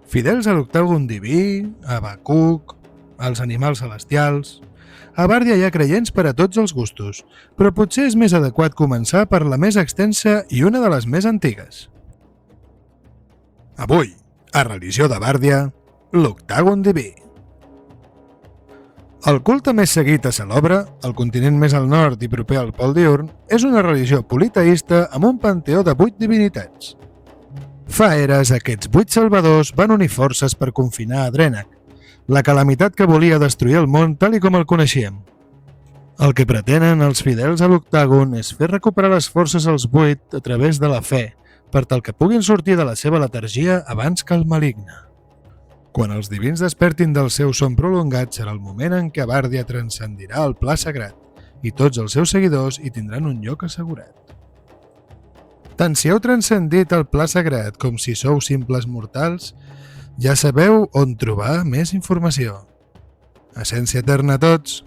Fidels a l'octàgon diví, a Habacuc, als animals celestials... A Bàrdia hi ha creients per a tots els gustos, però potser és més adequat començar per la més extensa i una de les més antigues. Avui, a Religió de Bàrdia, l'octàgon diví. El culte més seguit a Salobra, el continent més al nord i proper al pol diürn, és una religió politeïsta amb un panteó de 8 divinitats. Fa eres, aquests 8 salvadors van unir forces per confinar a Drenach, la calamitat que volia destruir el món tal i com el coneixíem. El que pretenen els fidels a l'octàgon és fer recuperar les forces als 8 a través de la fe, per tal que puguin sortir de la seva letargia abans que el maligne. Quan els divins despertin del seu son prolongat serà el moment en què Bàrdia transcendirà el pla sagrat i tots els seus seguidors hi tindran un lloc assegurat. Tant si heu transcendit el pla sagrat com si sou simples mortals, ja sabeu on trobar més informació. Essència eterna a tots!